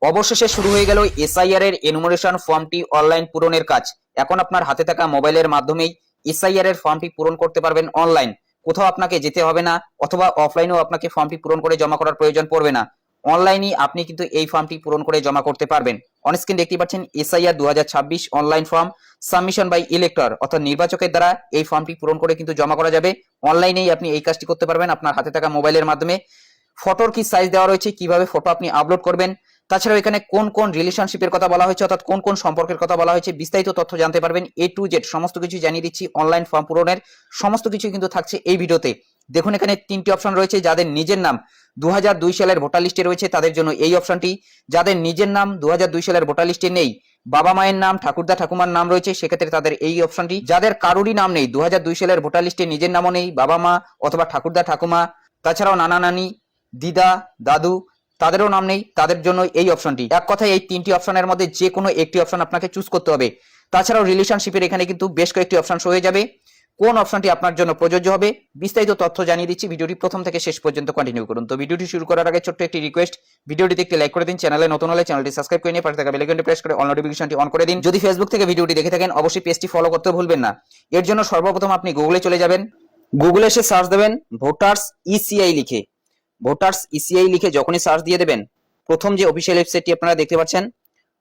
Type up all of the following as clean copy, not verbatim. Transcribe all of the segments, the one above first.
অবশেষে শুরু হয়ে গেল এসআইআর এর এনুমারেশন ফর্মটি অনলাইন পূরণের কাজ। এখন আপনার হাতে থাকা মোবাইলের মাধ্যমেই এসআইআর এর ফর্মটি পূরণ করতে পারবেন অনলাইন। কোথাও আপনাকে যেতে হবে না, অথবা অফলাইনেও আপনাকে ফর্মটি পূরণ করে জমা করার প্রয়োজন পড়বে না। অনলাইনেই আপনি কিন্তু এই ফর্মটি পূরণ করে জমা করতে পারবেন। অনস্ক্রিন দেখতে পাচ্ছেন SIR 2026 online form submission by elector, অর্থাৎ নির্বাচকের দ্বারা এই ফর্মটি পূরণ করে কিন্তু জমা করা যাবে। অনলাইনেই আপনি এই কাজটি করতে পারবেন আপনার হাতে থাকা মোবাইলের মাধ্যমে। ফটোর কি সাইজ দেওয়া রয়েছে, কিভাবে ফটো আপনি আপলোড করবেন, তাছাড়াও এখানে কোন কোন রিলেশনশিপের কথা বলা হয়েছে, অর্থাৎ কোন কোন সম্পর্কের কথা বলা হয়েছে, বিস্তারিত তথ্য জানতে পারবেন। এ টু জেড সমস্ত কিছু জানিয়ে দিচ্ছি। অনলাইন ফর্ম পূরণের সমস্ত কিছু কিন্তু থাকছে এই ভিডিওতে। দেখুন এখানে তিনটি অপশন রয়েছে। যাদের নিজের নাম 2002 সালের ভোটার লিস্টে রয়েছে তাদের জন্য এই অপশনটি। যাদের নিজের নাম 2002 সালের ভোটার লিস্টে নেই, বাবা মায়ের নাম, ঠাকুরদা ঠাকুমার নাম রয়েছে, সেক্ষেত্রে তাদের এই অপশনটি। যাদের কারোরই নাম নেই, 2002 সালের ভোটার লিস্টে নিজের নামও নেই, বাবা মা অথবা ঠাকুরদা ঠাকুমা, তাছাড়াও নানা নানি, দিদা দাদু, তাদেরও নাম নেই, তাদের জন্য এই অপশনটি। এক কথায় এই তিনটি অপশনের মধ্যে যে কোনো একটি অপশন আপনাকে চুজ করতে হবে। তাছাড়াও রিলেশনশিপের এখানে কিন্তু বেশ কয়েকটি অপশন শো হয়ে যাবে। কোন অপশনটি আপনার জন্য প্রযোজ্য হবে বিস্তারিত তথ্য জানিয়ে দিচ্ছি। ভিডিওটি প্রথম থেকে শেষ পর্যন্ত কন্টিনিউ করুন। তো ভিডিওটি শুরু করার আগে ছোট্ট একটি রিকোয়েস্ট, ভিডিওটিতে একটি লাইক করে দিন। চ্যানেলে নতুন হলে চ্যানেলটি সাবস্ক্রাইব করে নিয়ে পাশে থাকা বেল আইকনটি প্রেস করে অল নোটিফিকেশনটি অন করে দিন। যদি ফেসবুক থেকে ভিডিওটি দেখে থাকেন অবশ্যই পেজটি ফলো করতে ভুলবেন না। এর জন্য সর্বপ্রথম আপনি গুগলে চলে যাবেন। গুগলে এসে সার্চ দেবেন ভোটার্স ইসিআই লিখে। ভোটার্স ইসিআই লিখে যখনই সার্চ দিয়ে দেবেন, প্রথম যে অফিসিয়াল ওয়েবসাইটটি আপনারা দেখতে পাচ্ছেন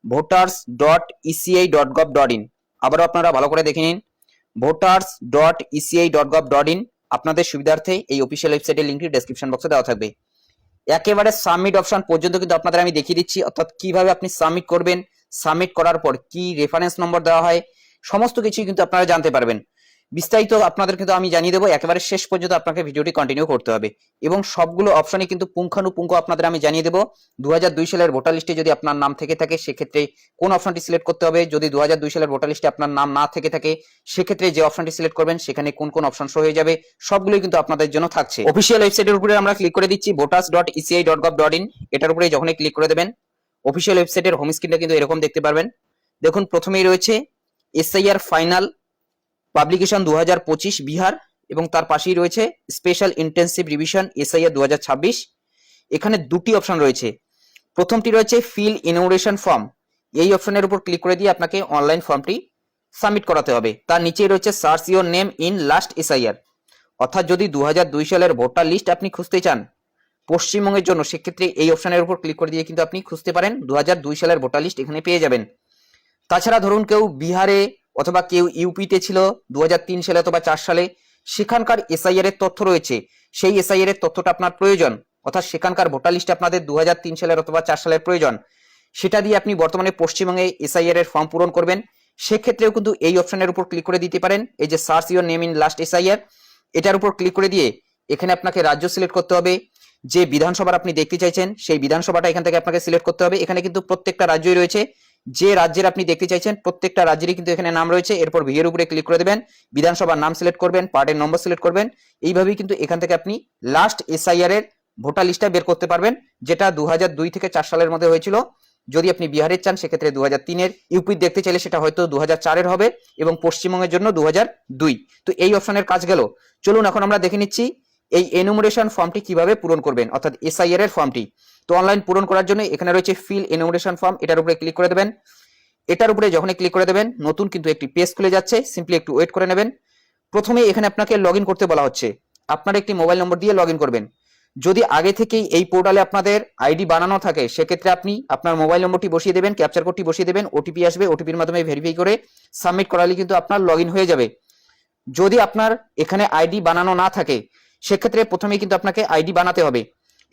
voters.eci.gov.in। আবারও আপনারা ভালো করে দেখে নিন, voters.eci.gov.in। আপনাদের সুবিধার্থে এই অফিসিয়াল ওয়েবসাইটের লিঙ্কটি ডেসক্রিপশন বক্সে দেওয়া থাকবে। একেবারে সাবমিট অপশন পর্যন্ত কিন্তু আপনাদের আমি দেখিয়ে দিচ্ছি, অর্থাৎ কিভাবে আপনি সাবমিট করবেন, সাবমিট করার পর কি রেফারেন্স নম্বর দেওয়া হয়, সমস্ত কিছুই কিন্তু আপনারা জানতে পারবেন। বিস্তারিত আপনাদের কিন্তু আমি জানিয়ে দেবো। একেবারে শেষ পর্যন্ত আপনাকে ভিডিওটি কন্টিনিউ করতে হবে এবং সবগুলো অপশনই কিন্তু পুঙ্খানুপুঙ্খ আপনাদের আমি জানিয়ে দেবো। 2002 সালের ভোটার লিস্টে যদি আপনার নাম থেকে থাকে সেক্ষেত্রে কোন অপশনটি সিলেক্ট করতে হবে, যদি 2002 সালের ভোটার লিস্টে আপনার নাম না থেকে থাকে সেক্ষেত্রে যে অপশনটি সিলেক্ট করবেন সেখানে কোন কোন অপশন শো হয়ে যাবে, সবগুলোই কিন্তু আপনাদের জন্য থাকছে। অফিসিয়াল ওয়েবসাইটের উপরে আমরা ক্লিক করে দিচ্ছি voters.eci.gov.in। এটার উপরে যখনই ক্লিক করে দেবেন অফিসিয়াল ওয়েবসাইটের হোম স্ক্রিনটা কিন্তু এরকম দেখতে পারবেন। দেখুন প্রথমেই রয়েছে এসআইআর ফাইনাল পাবলিকেশন 2025 বিহার, এবং তার পাশেই রয়েছে স্পেশাল ইন্টেন্সিভ রিভিশন এসআইআর 2026। এখানে দুটি অপশন রয়েছে। প্রথমটি রয়েছে ফিল ইনোরেশন ফর্ম। এই অপশনের উপর ক্লিক করে দিয়ে আপনাকে অনলাইন ফর্মটি সাবমিট করাতে হবে। তার নিচেই রয়েছে search your name in last SIR, অর্থাৎ যদি 2002 সালের ভোটার লিস্ট আপনি খুঁজতে চান পশ্চিমবঙ্গের জন্য, সেক্ষেত্রে এই অপশনের উপর ক্লিক করে দিয়ে কিন্তু আপনি খুঁজতে পারেন। 2002 সালের ভোটার লিস্ট এখানে পেয়ে যাবেন। তাছাড়া ধরুন কেউ বিহারে অথবা কেউ ইউপিতে ছিল 2003 সালে অথবা 4 সালে, সেখানকার এসআইআর এর তথ্য রয়েছে, সেই এসআইআর এর তথ্যটা আপনার প্রয়োজন, অর্থাৎ সেখানকার ভোটার লিস্ট আপনাদের 2003 সালের অথবা 4 সালের প্রয়োজন, সেটা দিয়ে আপনি বর্তমানে পশ্চিমবঙ্গে এসআইআর এর ফর্ম পূরণ করবেন। সেক্ষেত্রেও কিন্তু এই অপশনের উপর ক্লিক করে দিতে পারেন। এই যে search your name in last SIR, এটার উপর ক্লিক করে দিয়ে এখানে আপনাকে রাজ্য সিলেক্ট করতে হবে। যে বিধানসভার আপনি দেখতে চাইছেন সেই বিধানসভাটা এখান থেকে আপনাকে সিলেক্ট করতে হবে। এখানে কিন্তু প্রত্যেকটা রাজ্যই রয়েছে, যে রাজ্যের আপনি দেখতে চাইছেন প্রত্যেকটা রাজ্যেরই কিন্তু এখানে নাম রয়েছে। এরপর ভিএর উপরে ক্লিক করে দেবেন, বিধানসভার নাম সিলেক্ট করবেন, পার্টের নম্বর সিলেক্ট করবেন। এইভাবেই কিন্তু এখান থেকে আপনি লাস্ট এসআইআর এর ভোটার লিস্টটা বের করতে পারবেন, যেটা 2002 থেকে 4 সালের মধ্যে হয়েছিল। যদি আপনি বিহারের চান সেক্ষেত্রে 2003-এর, ইউপি দেখতে চাইলে সেটা হয়তো 2004-এর হবে, এবং পশ্চিমবঙ্গের জন্য 2002। তো এই অপশনের কাজ গেল। চলুন এখন আমরা দেখে নিচ্ছি এই এনুমারেশন ফর্মটি কিভাবে পূরণ করবেন, অর্থাৎ এসআইআর এর ফর্মটি। তো অনলাইন পূরণ করার জন্য এখানে রয়েছে ফিল এনুমারেশন ফর্ম, এটার উপরে ক্লিক করে দেবেন। এটার উপরে যখনই ক্লিক করে দেবেন নতুন কিন্তু একটি পেজ খুলে যাচ্ছে, সিম্পলি একটু ওয়েট করে নেবেন। প্রথমে এখানে আপনাকে লগইন করতে বলা হচ্ছে, আপনার একটি মোবাইল নম্বর দিয়ে লগইন করবেন। যদি আগে থেকেই এই পোর্টালে আপনাদের আইডি বানানো থাকে সেক্ষেত্রে আপনি আপনার মোবাইল নম্বরটি বসিয়ে দেবেন, ক্যাপচার কোডটি বসিয়ে দেবেন, ওটিপি আসবে, ওটিপির মাধ্যমে ভেরিফাই করে সাবমিট করালে কিন্তু আপনার লগইন হয়ে যাবে। যদি আপনার এখানে আইডি বানানো না থাকে সেক্ষেত্রে প্রথমেই কিন্তু আপনাকে আইডি বানাতে হবে।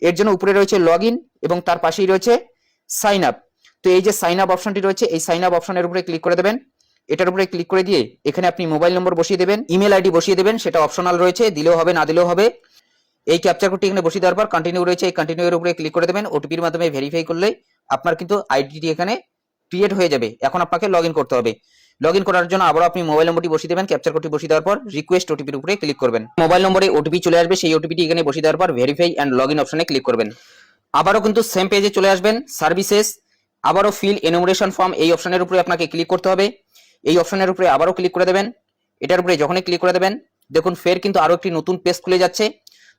এর জন্য উপরে রয়েছে লগইন এবং তার পাশেই রয়েছে সাইন আপ। তো এই যে সাইন আপ অপশনটি রয়েছে, এই সাইন আপ অপশনের উপরে ক্লিক করে দেবেন। এটার উপরে ক্লিক করে দিয়ে এখানে আপনি মোবাইল নম্বর বসিয়ে দেবেন, ইমেল আইডি বসিয়ে দেবেন, সেটা অপশনাল রয়েছে, দিলেও হবে না দিলেও হবে। এই ক্যাপচার কোডটি এখানে বসিয়ে দেওয়ার পর কন্টিনিউ রয়েছে, এই কন্টিনিউ এর উপরে ক্লিক করে দেবেন। ওটিপির মাধ্যমে ভেরিফাই করলে আপনার কিন্তু আইডিটি এখানে ক্রিয়েট হয়ে যাবে। এখন আপনাকে লগইন করতে হবে। লগইন করার জন্য আবার আপনি মোবাইল নম্বরটি বসিয়ে দেবেন, ক্যাপচার কোডটি বসিয়ে দেওয়ার পর রিকোয়েস্ট ওটিপির উপরে ক্লিক করবেন। মোবাইল নম্বরে ওটিপি চলে আসবে, সেই ওটিপিটি এখানে বসিয়ে দেওয়ার পর ভেরিফাই এন্ড লগইন অপশনে ক্লিক করবেন। আবারও কিন্তু সেম পেজে চলে আসবেন, সার্ভিসেস, আবারও ফিল এনুমারেশন ফর্ম, এই অপশনের উপরে আপনাকে ক্লিক করতে হবে। এই অপশনের উপরে আবারও ক্লিক করে দেবেন। এটার উপরে যখনই ক্লিক করে দেবেন দেখুন ফের কিন্তু আরো একটি নতুন পেজ খুলে যাচ্ছে।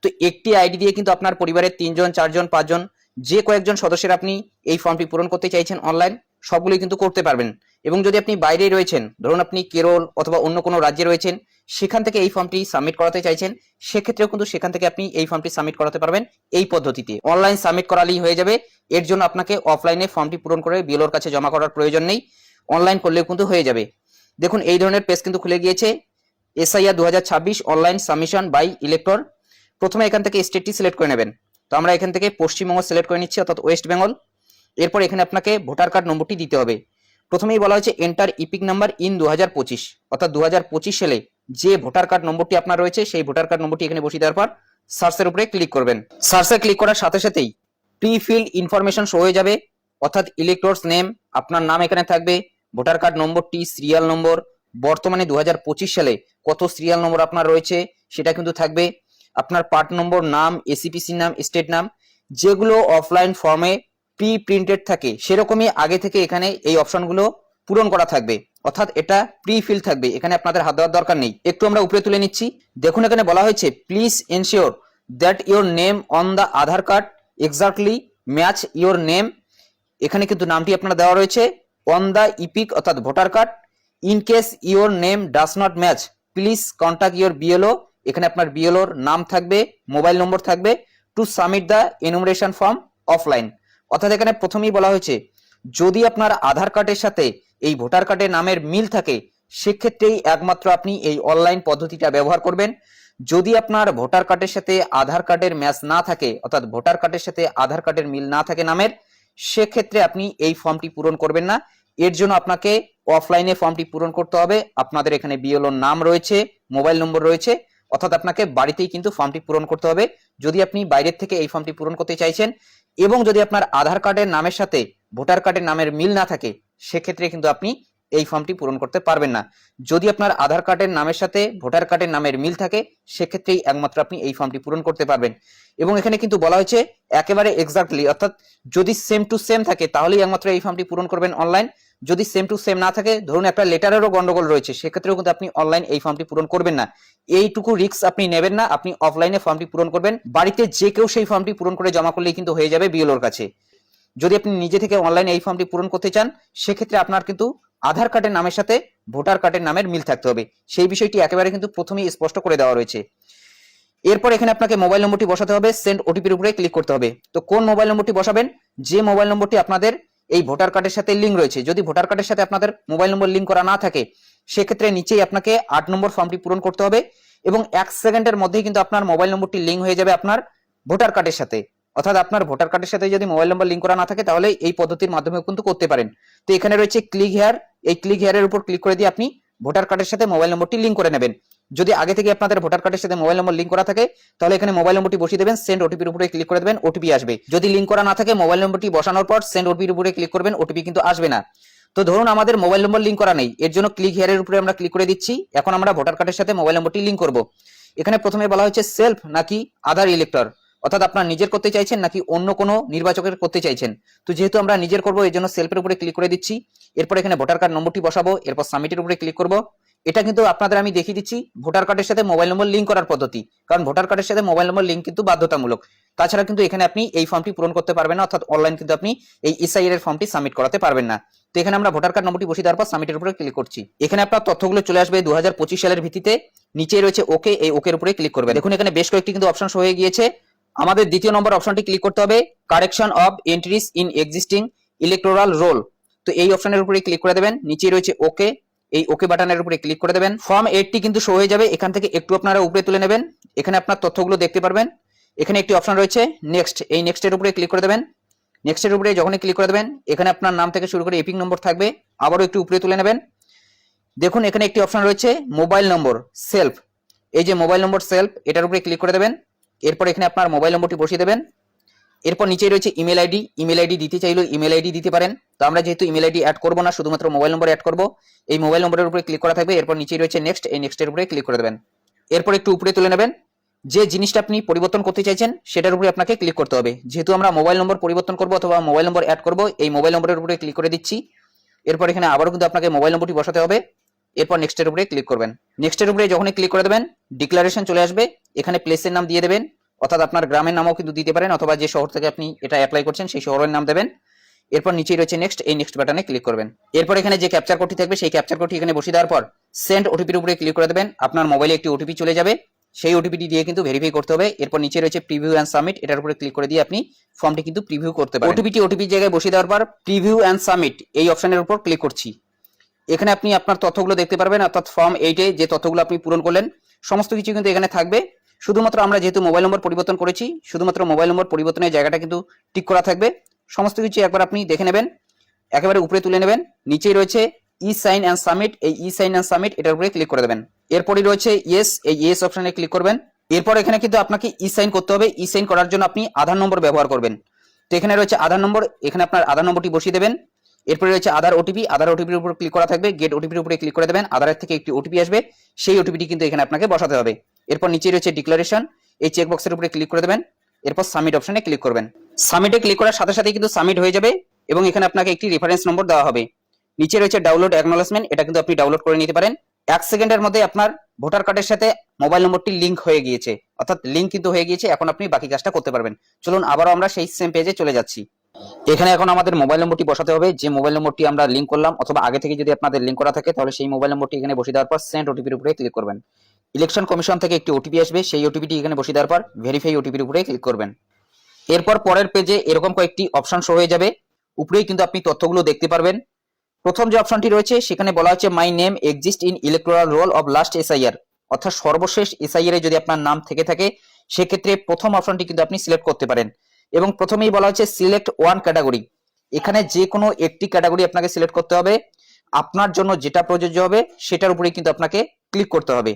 তো একটি আইডি দিয়ে কিন্তু আপনার পরিবারের 3 জন 4 জন 5 জন যে কয়েকজন সদস্যের আপনি এই ফর্মটি পূরণ করতে চাইছেন অনলাইন, সবগুলোই কিন্তু করতে পারবেন। এবং যদি আপনি বাইরে রয়েছেন, ধরুন আপনি কেরল অথবা অন্য কোনো রাজ্যে রয়েছেন, সেখান থেকে এই ফর্মটি সাবমিট করাতে চাইছেন, সেক্ষেত্রেও কিন্তু সেখান থেকে আপনি এই ফর্মটি সাবমিট করাতে পারবেন এই পদ্ধতিতে। অনলাইন সাবমিট করালেই হয়ে যাবে, এর জন্য আপনাকে অফলাইনে ফর্মটি পূরণ করে বিএলওর কাছে জমা করার প্রয়োজন নেই, অনলাইন করলেও কিন্তু হয়ে যাবে। দেখুন এই ধরনের পেজ কিন্তু খুলে গিয়েছে, SIR 2026 online submission by elector. প্রথমে এখান থেকে স্টেটটি সিলেক্ট করে নেবেন। তো আমরা এখান থেকে পশ্চিমবঙ্গ সিলেক্ট করে নিচ্ছি, অর্থাৎ ওয়েস্ট বেঙ্গল। এরপর এখানে আপনাকে ভোটার কার্ড নম্বরটি দিতে হবে। প্রথমেই বলা হয়েছে এন্টার ইপিক নাম্বার ইন 2025, অর্থাৎ 2025 সালে যে ভোটার কার্ড নম্বরটি আপনার রয়েছে সেই ভোটার কার্ড নম্বরটি এখানে বসিয়ে দেওয়ার পর সার্চের উপরে ক্লিক করবেন। সার্চে ক্লিক করার সাথে সাথেই প্রি ফিল্ড ইনফরমেশন শো হয়ে যাবে, অর্থাৎ ইলেক্টরস নেম, আপনার নাম এখানে থাকবে, ভোটার কার্ড নম্বরটি, সিরিয়াল নম্বর, বর্তমানে 2025 সালে কত সিরিয়াল নম্বর আপনার রয়েছে সেটা কিন্তু থাকবে, আপনার পার্ট নম্বর, নাম, এসিপিসি নাম, স্টেট নাম, যেগুলো অফলাইন ফর্মে প্রি প্রিন্টেড থাকে সেরকমই আগে থেকে এখানে এই অপশনগুলো পূরণ করা থাকবে, অর্থাৎ এটা প্রি ফিল থাকবে, এখানে আপনাদের হাত দেওয়ার দরকার নেই। একটু আমরা উপরে তুলে নিচ্ছি। দেখুন এখানে বলা হয়েছে please ensure that your name on the Aadhaar card exactly match your name. এখানে কিন্তু নামটি আপনার দেওয়া রয়েছে অন দ্য ইপিক অর্থাৎ voter card. In case your name does not match please contact your BLO. এখানে আপনার বিএলওর নাম থাকবে, মোবাইল নম্বর থাকবে, to submit the enumeration form offline. অর্থাৎ এখানে প্রথমেই বলা হয়েছে যদি আপনার আধার কার্ডের সাথে এই ভোটার কার্ডের নামের মিল থাকে সেক্ষেত্রেই একমাত্র আপনি এই অনলাইন পদ্ধতিটা ব্যবহার করবেন। যদি আপনার ভোটার কার্ডের সাথে আধার কার্ডের ম্যাচ না থাকে, অর্থাৎ ভোটার কার্ডের সাথে আধার কার্ডের মিল না থাকে নামের, সেক্ষেত্রে আপনি এই ফর্মটি পূরণ করবেন না। এর জন্য আপনাকে অফলাইনে ফর্মটি পূরণ করতে হবে। আপনাদের এখানে বিএলওর নাম রয়েছে, মোবাইল নম্বর রয়েছে, অর্থাৎ আপনাকে বাড়িতেই কিন্তু ফর্মটি পূরণ করতে হবে যদি আপনি বাইরের থেকে এই ফর্মটি পূরণ করতে চাইছেন। এবং যদি আপনার আধার কার্ডের নামের সাথে ভোটার কার্ডের নামের মিল না থাকে সেক্ষেত্রে কিন্তু আপনি এই ফর্মটি পূরণ করতে পারবেন না। যদি আপনার আধার কার্ডের নামের সাথে ভোটার কার্ডের নামের মিল থাকে সেক্ষেত্রেই একমাত্র আপনি এই ফর্মটি পূরণ করতে পারবেন। এবং এখানে কিন্তু বলা হয়েছে একেবারে এক্স্যাক্টলি, অর্থাৎ যদি সেম টু সেম থাকে তাহলেই একমাত্র এই ফর্মটি পূরণ করবেন অনলাইন। যদি সেম টু সেম না থাকে, ধরুন একটা লেটারেরও গন্ডগোল রয়েছে, সেক্ষেত্রেও কিন্তু আপনি অনলাইন এই ফর্মটি পূরণ করবেন না। এইটুকু রিস্ক আপনি নেবেন না, আপনি অফলাইনে ফর্মটি পূরণ করবেন। বাড়িতে যে কেউ সেই ফর্মটি পূরণ করে জমা করলেই কিন্তু হয়ে যাবে বিএলওর কাছে। যদি আপনি নিজে থেকে অনলাইনে এই ফর্মটি পূরণ করতে চান সেক্ষেত্রে আপনার কিন্তু আধার কার্ডের নামের সাথে ভোটার কার্ডের নামের মিল থাকতে হবে, সেই বিষয়টি একেবারে কিন্তু প্রথমেই স্পষ্ট করে দেওয়া রয়েছে। এরপর এখানে আপনাকে মোবাইল নম্বরটি বসাতে হবে, সেন্ড ওটিপির উপরে ক্লিক করতে হবে। তো কোন মোবাইল নম্বরটি বসাবেন? যে মোবাইল নম্বরটি আপনাদের এই ভোটার কার্ডের সাথে লিঙ্ক রয়েছে। যদি ভোটার কার্ডের সাথে আপনাদের মোবাইল নম্বর লিঙ্ক করা না থাকে সেক্ষেত্রে নিচেই আপনাকে 8 নম্বর ফর্মটি পূরণ করতে হবে এবং 1 সেকেন্ডের মধ্যেই কিন্তু আপনার মোবাইল নম্বরটি লিঙ্ক হয়ে যাবে আপনার ভোটার কার্ডের সাথে। অর্থাৎ আপনার ভোটার কার্ডের সাথে যদি মোবাইল নম্বর লিঙ্ক করা না থাকে তাহলে এই পদ্ধতির মাধ্যমে কিন্তু করতে পারেন। তো এখানে রয়েছে ক্লিক হেয়ার, এই ক্লিক হেয়ারের উপর ক্লিক করে দিয়ে আপনি ভোটার কার্ডের সাথে মোবাইল নম্বরটি লিঙ্ক করে নেবেন। যদি আগে থেকে আপনাদের ভোটার কার্ডের সাথে মোবাইল নম্বর লিঙ্ক করা থাকে তাহলে এখানে মোবাইল নম্বরটি বসিয়ে দেবেন, সেন্ড ওটিপির উপরে ক্লিক করে দেবেন, ওটিপি আসবে। যদি লিঙ্ক করা না থাকে মোবাইল নম্বরটি বসানোর পর সেন্ড ওটিপির উপরে ক্লিক করবেন, ওটিপি কিন্তু আসবে না। তো ধরুন আমাদের মোবাইল নম্বর লিঙ্ক করা নেই, এর জন্য ক্লিক হেয়ারের উপরে আমরা ক্লিক করে দিচ্ছি। এখন আমরা ভোটার কার্ডের সাথে মোবাইল নম্বরটি লিঙ্ক করব। এখানে প্রথমে বলা হয়েছে সেলফ নাকি আধার ইলেক্টর, অর্থাৎ আপনার নিজের করতে চাইছেন নাকি অন্য কোনো নির্বাচকের করতে চাইছেন। তো যেহেতু আমরা নিজের করব এর জন্য সেলফের উপরে ক্লিক করে দিচ্ছি। এরপর এখানে ভোটার কার্ড নম্বরটি বসাবো, এরপর সাবমিটের উপরে ক্লিক করব। এটা কিন্তু আপনাদের আমি দেখিয়ে দিচ্ছি ভোটার কার্ডের সাথে মোবাইল নম্বর লিঙ্ক করার পদ্ধতি, কারণ ভোটার কার্ডের সাথে মোবাইল নম্বর লিঙ্ক কিন্তু বাধ্যতামূলক। তাছাড়া কিন্তু এখানে আপনি এই ফর্মটি পূরণ করতে পারবেন না, অর্থাৎ অনলাইন কিন্তু আপনি এই এসআইআর এর ফর্মটি সাবমিট করাতে পারবেন না। তো এখানে আমরা ভোটার কার্ড নম্বরটি বসিয়ে দেওয়ার পর সাবমিটের উপরে ক্লিক করছি। এখানে আপনার তথ্যগুলো চলে আসবে 2025 সালের ভিত্তিতে। নিচে রয়েছে ওকে, এই ওকের উপরে ক্লিক করবেন। দেখুন এখানে বেশ কয়েকটি কিন্তু অপশন হয়ে গিয়েছে। আমাদের দ্বিতীয় নম্বর অপশনটি ক্লিক করতে হবে, correction of entries in existing electoral role. তো এই অপশনের উপরে ক্লিক করে দেবেন। নিচে রয়েছে ওকে, এই ওকে বাটনের উপরে ক্লিক করে দেবেন। ফর্ম 8টি কিন্তু শো হয়ে যাবে, এখান থেকে একটু আপনারা উপরে তুলে নেবেন। এখানে আপনার তথ্যগুলো দেখতে পারবেন। এখানে একটি অপশন রয়েছে নেক্সট, এই নেক্সটের উপরে ক্লিক করে দেবেন। নেক্সটের উপরে যখনই ক্লিক করে দেবেন এখানে আপনার নাম থেকে শুরু করে এপিক নম্বর থাকবে, আবারও একটু উপরে তুলে নেবেন। দেখুন এখানে একটি অপশন রয়েছে মোবাইল নম্বর সেলফ, এই যে মোবাইল নম্বর সেলফ এটার উপরে ক্লিক করে দেবেন। এরপর এখানে আপনার মোবাইল নম্বরটি বসিয়ে দেবেন। এরপর নিচে রয়েছে ইমেল আইডি, ইমেল আইডি দিতে চাইলেও ইমেল আইডি দিতে পারেন। তো আমরা যেহেতু ইমেল আইডি অ্যাড করবো না, শুধুমাত্র মোবাইল নম্বর অ্যাড করবো, এই মোবাইল নম্বরের উপরে ক্লিক করা থাকবে। এরপর নিচে রয়েছে নেক্সট, এই নেক্সটের উপরে ক্লিক করে দেবেন। এরপর একটু উপরে তুলে নেবেন। যে জিনিসটা আপনি পরিবর্তন করতে চাইছেন সেটার উপরে আপনাকে ক্লিক করতে হবে। যেহেতু আমরা মোবাইল নম্বর পরিবর্তন করবো অথবা মোবাইল নম্বর অ্যাড করবো, এই মোবাইল নম্বরের উপরে ক্লিক করে দিচ্ছি। এরপর এখানে আবারও কিন্তু আপনাকে মোবাইল নম্বরটি বসাতে হবে। এরপর নেক্সটের উপরে ক্লিক করবেন। নেক্সটের উপরে যখনই ক্লিক করে দেবেন ডিক্লারেশন চলে আসবে, এখানে প্লেসের নাম দিয়ে দেবেন, অর্থাৎ আপনার গ্রামের নামও কিন্তু দিতে পারেন, অথবা যে শহর থেকে আপনি এটা অ্যাপ্লাই করছেন সেই শহরের নাম দেবেন। এরপর নিচেই রয়েছে নেক্সট, এই নেক্সট বাটনে ক্লিক করবেন। এরপর এখানে যে ক্যাপচার কোডটি থাকবে সেই ক্যাপচার কোডটি এখানে বসিয়ে দেওয়ার পর সেন্ড ওটিপির উপরে ক্লিক করে দেবেন। আপনার মোবাইলে একটি ওটিপি চলে যাবে, সেই ওটিপিটি দিয়ে কিন্তু ভেরিফাই করতে হবে। এরপর নিচে রয়েছে প্রিভিউ অ্যান্ড সাবমিট, এটার উপরে ক্লিক করে দিয়ে আপনি ফর্মটি কিন্তু প্রিভিউ করতে পারেন। ওটিপির জায়গায় বসিয়ে দেওয়ার পর প্রিভিউ অ্যান্ড সাবমিট এই অপশনের উপর ক্লিক করছি। এখানে আপনি আপনার তথ্যগুলো দেখতে পারবেন, অর্থাৎ ফর্ম 8 এ যে তথ্যগুলো আপনি পূরণ করলেন সমস্ত কিছু কিন্তু এখানে থাকবে। শুধুমাত্র আমরা যেহেতু মোবাইল নম্বর পরিবর্তন করেছি, শুধুমাত্র মোবাইল নম্বর পরিবর্তনের জায়গাটা কিন্তু টিক করা থাকবে। সমস্ত কিছু একবার আপনি দেখে নেবেন, একেবারে উপরে তুলে নেবেন। নিচেই রয়েছে ই সাইন অ্যান্ড সাবমিট, এই ই সাইন অ্যান্ড সাবমিট এটার উপরে ক্লিক করে দেবেন। এরপরই রয়েছে ইয়েস, এই ইয়েস অপশনে ক্লিক করবেন। এরপর এখানে কিন্তু আপনাকে ই সাইন করতে হবে। ই সাইন করার জন্য আপনি আধার নম্বর ব্যবহার করবেন। তো এখানে রয়েছে আধার নম্বর, এখানে আপনার আধার নম্বরটি বসিয়ে দেবেন। এরপরে রয়েছে আধার ওটিপি, আধার ওটিপির উপর ক্লিক করা থাকবে। গেট ওটিপির উপরে ক্লিক করে দেবেন। আধারের থেকে একটি ওটিপি আসবে, সেই ওটিপিটি কিন্তু এখানে আপনাকে বসাতে হবে। এরপর নিচে রয়েছে ডিক্লারেশন, এই চেক বক্সের উপরে ক্লিক করে দেবেন। এরপর সাবমিট অপশনে ক্লিক করবেন। সাবমিটে ক্লিক করার সাথে সাথে কিন্তু সাবমিট হয়ে যাবে এবং এখানে আপনাকে একটি রেফারেন্স নম্বর দেওয়া হবে। নিচে রয়েছে ডাউনলোড অ্যাকনলেজমেন্ট, এটা কিন্তু আপনি ডাউনলোড করে নিতে পারেন। 1 সেকেন্ডের মধ্যে আপনার ভোটার কার্ডের সাথে মোবাইল নম্বরটি লিংক হয়ে গিয়েছে, অর্থাৎ লিংক কিন্তু হয়ে গিয়েছে। এখন আপনি বাকি কাজটা করতে পারবেন। চলুন আবারও আমরা সেই সেম পেজে চলে যাচ্ছি। এখানে এখন আমাদের মোবাইল নম্বরটি বসাতে হবে, যে মোবাইল নম্বরটি আমরা লিংক করলাম, অথবা আগে থেকে যদি আপনাদের লিংক করা থাকে তাহলে সেই মোবাইল নম্বরটি এখানে বসিয়ে দেওয়ার পর সেন্ড ওটিপির উপরে ক্লিক করবেন। ইলেকশন কমিশন থেকে একটি ওটিপি আসবে, সেই ওটিপিটি এখানে বসিয়ে দেওয়ার পর ভেরিফাই ওটিপির উপরে ক্লিক করবেন। এরপর পরের পেজে এরকম কয়েকটি অপশন শো হয়ে যাবে, উপরেই কিন্তু আপনি তথ্যগুলো দেখতে পারবেন। প্রথম যে অপশনটি রয়েছে সেখানে বলা হচ্ছে my name exist in electoral role of last SIR, অর্থাৎ সর্বশেষ এসআইআর এ যদি আপনার নাম থেকে থাকে সেক্ষেত্রে প্রথম অপশনটি কিন্তু আপনি সিলেক্ট করতে পারেন। এবং প্রথমেই বলা হচ্ছে সিলেক্ট ওয়ান ক্যাটাগরি, এখানে যে কোনো একটি ক্যাটাগরি আপনাকে সিলেক্ট করতে হবে। আপনার জন্য যেটা প্রযোজ্য হবে সেটার উপরে কিন্তু আপনাকে ক্লিক করতে হবে।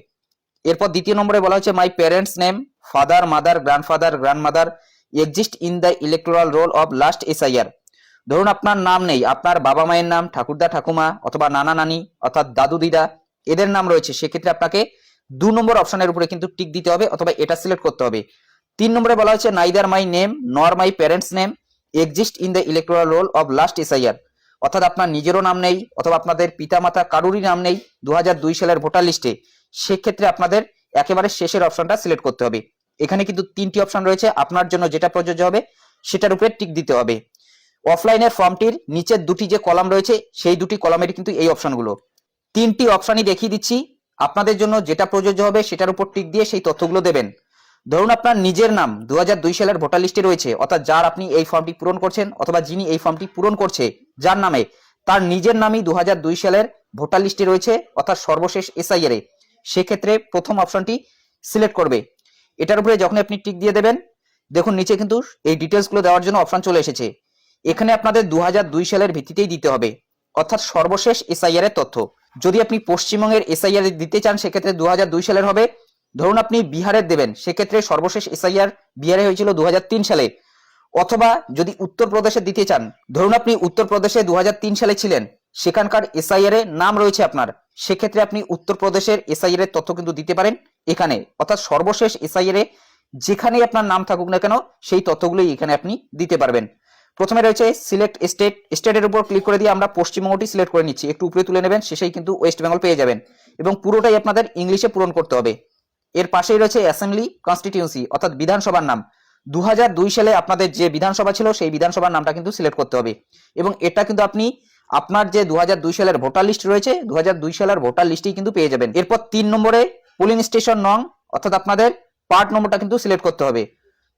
এরপর দ্বিতীয় নম্বরে বলা হচ্ছে my parents name father mother grandfather grandmother exist in the electoral role of last SIR. ধরুন আপনার নাম নেই, আপনার বাবা মায়ের নাম, ঠাকুরদা ঠাকুমা অথবা নানা নানি অর্থাৎ দাদু দিদা এদের নাম রয়েছে, সেক্ষেত্রে আপনাকে 2 নম্বর অপশনের উপরে কিন্তু টিক দিতে হবে অথবা এটা সিলেক্ট করতে হবে। 3 নম্বরে বলা হচ্ছে নাইদার মাই নেম নর my parents name exist in the electoral role of last SIR, অর্থাৎ আপনার নিজেরও নাম নেই অথবা আপনাদের পিতামাতা কারুরই নাম নেই 2002 সালের ভোটার লিস্টে, সেক্ষেত্রে আপনাদের একেবারে শেষের অপশনটা সিলেক্ট করতে হবে। এখানে কিন্তু 3টি অপশন রয়েছে, আপনার জন্য যেটা প্রযোজ্য হবে সেটার উপরে টিক দিতে হবে। অফলাইনের ফর্মটির নিচের 2টি যে কলাম রয়েছে সেই 2টি কলামের কিন্তু এই অপশনগুলো। 3টি অপশনই দেখিয়ে দিচ্ছি, আপনাদের জন্য যেটা প্রযোজ্য হবে সেটার উপর টিক দিয়ে সেই তথ্যগুলো দেবেন। ধরুন আপনার নিজের নাম 2002 সালের ভোটার লিস্টে রয়েছে, অর্থাৎ যার আপনি এই ফর্মটি পূরণ করছেন অথবা যিনি এই ফর্মটি পূরণ করছে যার নামে, তার নিজের নামই 2002 সালের ভোটার লিস্টে রয়েছে অর্থাৎ সর্বশেষ এসআইআর এ, সেক্ষেত্রে প্রথম অপশনটি সিলেক্ট করবে। এটার উপরে যখন আপনি টিক দিয়ে দেবেন, দেখুন নিচে কিন্তু এই ডিটেলসগুলো দেওয়ার জন্য অপশন চলে এসেছে। এখানে আপনাদের 2002 সালের ভিত্তিতেই দিতে হবে, অর্থাৎ সর্বশেষ এসআইআর এর তথ্য। যদি আপনি পশ্চিমবঙ্গের এসআইআর দিতে চান সেক্ষেত্রে 2002 সালের হবে। ধরুন আপনি বিহারের দেবেন, সেক্ষেত্রে সর্বশেষ এসআইআর বিহারে হয়েছিল 2003 সালে। অথবা যদি উত্তরপ্রদেশে দিতে চান, ধরুন আপনি উত্তরপ্রদেশে 2003 সালে ছিলেন, সেখানকার এসআইআর এ নাম রয়েছে আপনার, সেক্ষেত্রে আপনি উত্তরপ্রদেশের এসআইআর এর তথ্য কিন্তু দিতে পারেন এখানে, অর্থাৎ সর্বশেষ এসআইআর এ যেখানেই আপনার নাম থাকুক না কেন সেই তথ্যগুলোই এখানে আপনি দিতে পারবেন। প্রথমে রয়েছে সিলেক্ট স্টেট, স্টেটের উপর ক্লিক করে দিয়ে আমরা পশ্চিমবঙ্গটি সিলেক্ট করে নিচ্ছি, একটু উপরে তুলে নেবেন, শেষেই কিন্তু ওয়েস্ট বেঙ্গল পেয়ে যাবেন এবং পুরোটাই আপনাদের ইংলিশে পূরণ করতে হবে। এর পাশেই রয়েছে অ্যাসেম্বলি কনস্টিটিউয়েন্সি, অর্থাৎ বিধানসভার নাম। 2002 সালে আপনাদের যে বিধানসভা ছিল সেই বিধানসভার নামটা কিন্তু সিলেক্ট করতে হবে এবং এটা কিন্তু আপনি আপনার যে 2002 সালের ভোটার লিস্ট রয়েছে 2002 সালের ভোটার লিস্টেই কিন্তু পেয়ে যাবেন। এরপর 3 নম্বরে পোলিং স্টেশন নং, অর্থাৎ আপনাদের পার্ট নম্বরটা কিন্তু সিলেক্ট করতে হবে।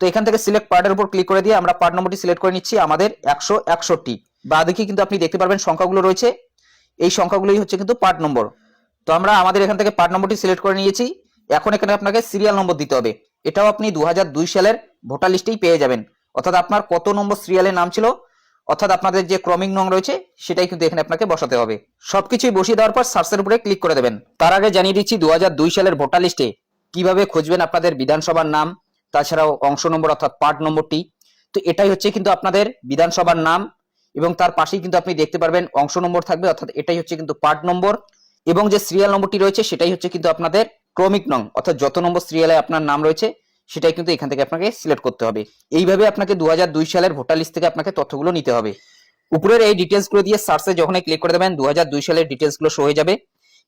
তো এখান থেকে সিলেক্ট পার্টের উপর ক্লিক করে দিয়ে আমরা পার্ট নম্বরটি সিলেক্ট করে নিচ্ছি, আমাদের 161। বা দেখি কিন্তু আপনি দেখতে পারবেন সংখ্যাগুলো রয়েছে, এই সংখ্যাগুলোই হচ্ছে কিন্তু পার্ট নম্বর। তো আমরা আমাদের এখান থেকে পার্ট নম্বরটি সিলেক্ট করে নিয়েছি। এখন এখানে আপনাকে সিরিয়াল নম্বর দিতে হবে, এটাও আপনি 2002 সালের ভোটার লিস্টেই পেয়ে যাবেন, অর্থাৎ আপনার কত নম্বর সিরিয়ালের নাম ছিল, অর্থাৎ আপনাদের যে ক্রমিক নং রয়েছে সেটাই কিন্তু এখানে আপনাকে বসাতে হবে। সবকিছুই বসিয়ে দেওয়ার পর সার্চের উপরে ক্লিক করে দেবেন। তার আগে জানিয়ে দিচ্ছি 2002 সালের ভোটার লিস্টে কিভাবে খুঁজবেন আপনাদের বিধানসভার নাম, তাছাড়াও অংশ নম্বর অর্থাৎ পার্ট নম্বরটি। তো এটাই হচ্ছে কিন্তু আপনাদের বিধানসভার নাম এবং তার পাশেই কিন্তু আপনি দেখতে পারবেন অংশ নম্বর থাকবে, অর্থাৎ এটাই হচ্ছে কিন্তু পার্ট নম্বর এবং যে সিরিয়াল নম্বরটি রয়েছে সেটাই হচ্ছে কিন্তু আপনাদের ক্রমিক নং, অর্থাৎ যত নম্বর সিরিয়ালে আপনার নাম রয়েছে সেটাই কিন্তু এখান থেকে আপনাকে সিলেক্ট করতে হবে। এইভাবে আপনাকে 2002 সালের ভোটার লিস্ট থেকে আপনাকে তথ্যগুলো নিতে হবে। উপরের এই ডিটেলসগুলো দিয়ে সার্চে যখনই ক্লিক করে দেবেন 2002 সালের ডিটেলসগুলো শো হয়ে যাবে।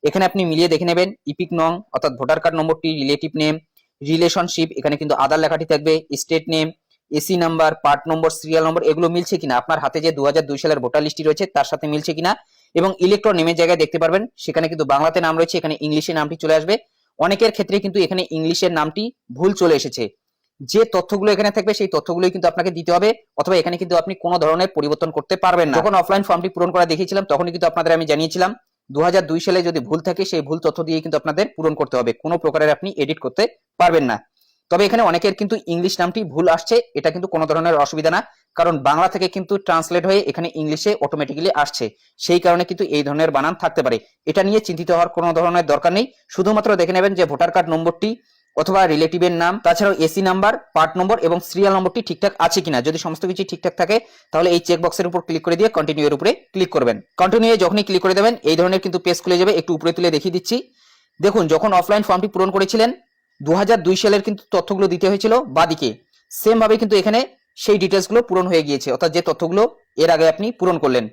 এখানে আপনি মিলিয়ে দেখে নেবেন ইপিক নং অর্থাৎ ভোটার কার্ড নম্বরটি, রিলেটিভ নেম, রিলেশনশিপ, এখানে কিন্তু আধার লেখাটি থাকবে, state name, AC number, part number, serial number, এগুলো মিলছে কিনা, আপনার হাতে যে 2002 সালের ভোটার লিস্টটি রয়েছে তার সাথে মিলছে কিনা। এবং ইলেকট্রন নেমের জায়গায় দেখতে পারবেন সেখানে কিন্তু বাংলাতে নাম রয়েছে, এখানে ইংলিশে নামটি চলে আসবে। অনেকের ক্ষেত্রে কিন্তু এখানে ইংলিশের নামটি ভুল চলে এসেছে। যে তথ্যগুলো এখানে থাকবে সেই তথ্যগুলোই কিন্তু আপনাকে দিতে হবে, অথবা এখানে কিন্তু আপনি কোনো ধরনের পরিবর্তন করতে পারবেন না। যখন অফলাইন ফর্মটি পূরণ করা দেখিয়েছিলাম তখনই কিন্তু আপনাদের আমি জানিয়েছিলাম 2002 সালে যদি ভুল থাকে সেই ভুল তথ্য দিয়ে কিন্তু আপনাদের পূরণ করতে হবে, কোনো প্রকারের আপনি এডিট করতে পারবেন না। তবে এখানে অনেকের কিন্তু ইংলিশ নামটি ভুল আসছে, এটা কিন্তু কোনো ধরনের অসুবিধা না, কারণ বাংলা থেকে কিন্তু ট্রান্সলেট হয়ে এখানে ইংলিশে অটোমেটিক্যালি আসছে, সেই কারণে কিন্তু এই ধরনের বানান থাকতে পারে। এটা নিয়ে চিন্তিত হওয়ার কোনো ধরনের দরকার নেই, শুধুমাত্র দেখে নেবেন যে ভোটার কার্ড নম্বরটি অথবা রিলেটিভের নাম, তাছাড়াও এসি নাম্বার, পার্ট নম্বর এবং সিরিয়াল নম্বরটি ঠিকঠাক আছে কিনা। যদি সমস্ত কিছু ঠিকঠাক থাকে তাহলে এই চেক বক্সের উপর ক্লিক করে দিয়ে কন্টিনিউ এর উপরে ক্লিক করবেন। কন্টিনিউ যখনই ক্লিক করে দেবেন এই ধরনের কিন্তু পেজ খুলে যাবে। একটু উপরে তুলে দেখিয়ে দিচ্ছি, দেখুন যখন অফলাইন ফর্মটি পূরণ করেছিলেন 2002 সালের কিন্তু তথ্যগুলো দিতে হয়েছিল বাদিকে, সেম ভাবে কিন্তু এখানে সেই ডিটেলসগুলো পূরণ হয়ে গিয়েছে, অর্থাৎ যে তথ্যগুলো এর আগে আপনি পূরণ করলেন।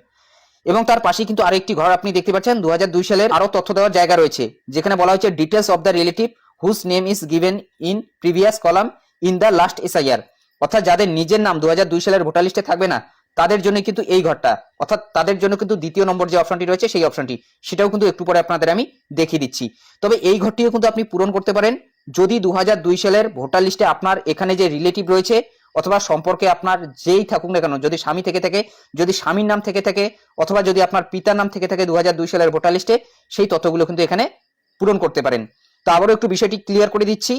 এবং তার পাশে কিন্তু আরেকটি ঘর আপনি দেখতে পাচ্ছেন 2002 সালের আরো তথ্য দেওয়ার জায়গা রয়েছে, যেখানে বলা হয়েছে details of the relative whose name is given in previous column in the last SIR, অর্থাৎ যাদের নিজের নাম 2002 সালের ভোটার লিস্টে থাকবে না তাদের জন্য কিন্তু এই ঘরটা, অর্থাৎ তাদের জন্য কিন্তু দ্বিতীয় নম্বর যে অপশনটি রয়েছে সেই অপশনটি, সেটাও কিন্তু একটু পরে আপনাদের আমি দেখিয়ে দিচ্ছি। তবে এই ঘরটিও কিন্তু আপনি পূরণ করতে পারেন যদি 2002 সালের ভোটার লিস্টে আপনার এখানে যে রিলেটিভ রয়েছে অথবা সম্পর্কে আপনার যেই থাকুক না কেন, যদি স্বামী থেকে থাকে, যদি স্বামীর নাম থেকে থাকে, অথবা যদি আপনার পিতার নাম থেকে থাকে 2002 সালের ভোটার লিস্টে, সেই তথ্যগুলো কিন্তু এখানে পূরণ করতে পারেন। তো আবারও একটু বিষয়টি ক্লিয়ার করে দিচ্ছি,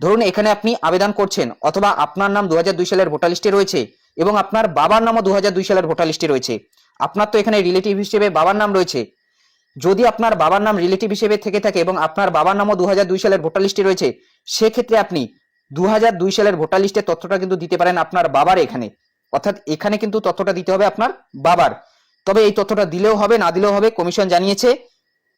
ধরুন এখানে আপনি আবেদন করছেন অথবা আপনার নাম 2002 সালের ভোটার লিস্টে রয়েছে এবং আপনার বাবার নামও 2002 সালের ভোটার লিস্টে রয়েছে, আপনার তো এখানে রিলেটিভ হিসেবে বাবার নাম রয়েছে। যদি আপনার বাবার নাম রিলেটিভ হিসেবে থেকে থাকে এবং আপনার বাবার নামও 2002 সালের ভোটার লিস্টে রয়েছে, সেক্ষেত্রে আপনি 2002 সালের ভোটার লিস্টের তথ্যটা কিন্তু দিতে পারেন আপনার বাবার এখানে, অর্থাৎ এখানে কিন্তু তথ্যটা দিতে হবে আপনার বাবার। তবে এই তথ্যটা দিলেও হবে না দিলেও হবে, কমিশন জানিয়েছে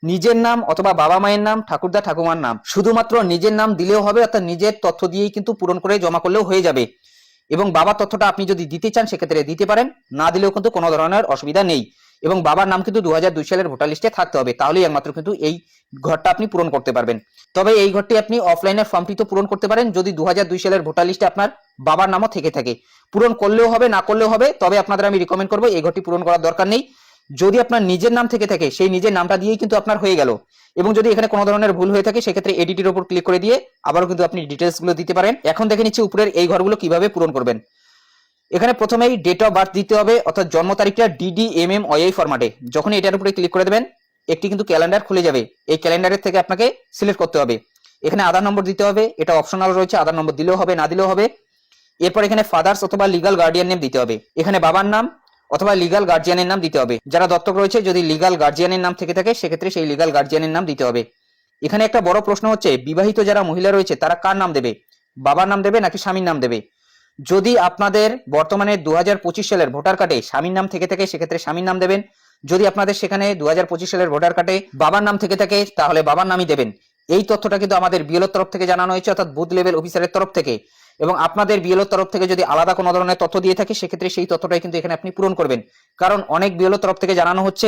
নিজের নাম অথবা বাবা মায়ের নাম, ঠাকুরদা ঠাকুমার নাম, শুধুমাত্র নিজের নাম দিলেও হবে, অর্থাৎ নিজের তথ্য দিয়েই কিন্তু পূরণ করে জমা করলেও হয়ে যাবে। এবং বাবার তথ্যটা আপনি যদি দিতে চান সেক্ষেত্রে দিতে পারেন, না দিলেও কিন্তু কোনো ধরনের অসুবিধা নেই। এবং বাবার নাম কিন্তু 2002 সালের ভোটার লিস্টে থাকতে হবে, তাহলেই একমাত্র কিন্তু এই ঘরটা আপনি পূরণ করতে পারবেন। তবে এই ঘরটি আপনি অফলাইনের ফর্মটি তো পূরণ করতে পারেন যদি 2002 সালের ভোটার লিস্টে আপনার বাবার নামও থেকে থাকে, পূরণ করলেও হবে না করলেও হবে। তবে আপনাদের আমি রিকমেন্ড করবো এই ঘরটি পূরণ করার দরকার নেই, যদি আপনার নিজের নাম থেকে থাকে সেই নিজের নামটা দিয়েই কিন্তু আপনার হয়ে গেল। এবং যদি এখানে কোনো ধরনের ভুল হয়ে থাকে সেক্ষেত্রে এডিটের উপর ক্লিক করে দিয়ে আবারও কিন্তু আপনি ডিটেলস গুলো দিতে পারেন। এখন দেখে নিচ্ছি উপরের এই ঘরগুলো কিভাবে পূরণ করবেন। এখানে প্রথমেই ডেট অফ বার্থ দিতে হবে, অর্থাৎ জন্ম তারিখটা DDMMYI ফরম্যাটে। যখন এটার উপরে ক্লিক করে দেবেন একটি কিন্তু ক্যালেন্ডার খুলে যাবে, এই ক্যালেন্ডারের থেকে আপনাকে সিলেক্ট করতে হবে। এখানে আধার নম্বর দিতে হবে, এটা অপশনাল রয়েছে, আধার নম্বর দিলেও হবে না দিলেও হবে। এরপর এখানে ফাদার্স অথবা লিগাল গার্ডিয়ান নেম দিতে হবে, এখানে বাবার নাম অথবা লিগাল গার্জিয়ানের নাম দিতে হবে। যারা দত্তক রয়েছে যদি লিগাল গার্জিয়ানের নাম থেকে থাকে সেক্ষেত্রে সেই লিগাল গার্জিয়ানের নাম দিতে হবে। এখানে একটা বড় প্রশ্ন হচ্ছে বিবাহিত যারা মহিলা রয়েছে তারা কার নাম দেবে, বাবার নাম দেবে নাকি স্বামীর নাম দেবে। যদি আপনাদের বর্তমানে 2025 সালের ভোটার কার্ডে স্বামীর নাম থেকে থাকে সেক্ষেত্রে স্বামীর নাম দেবেন, যদি আপনাদের সেখানে 2025 সালের ভোটার কার্ডে বাবার নাম থেকে থাকে তাহলে বাবার নামই দেবেন। এই তথ্যটা কিন্তু আমাদের বিএলওর তরফ থেকে জানানো হয়েছে, অর্থাৎ বুথ লেভেল অফিসারের তরফ থেকে। এবং আপনাদের বিএলওর তরফ থেকে যদি আলাদা কোনো ধরনের তথ্য দিয়ে থাকে সেক্ষেত্রে সেই তথ্যটাই কিন্তু এখানে আপনি পূরণ করবেন, কারণ অনেক বিএলওর তরফ থেকে জানানো হচ্ছে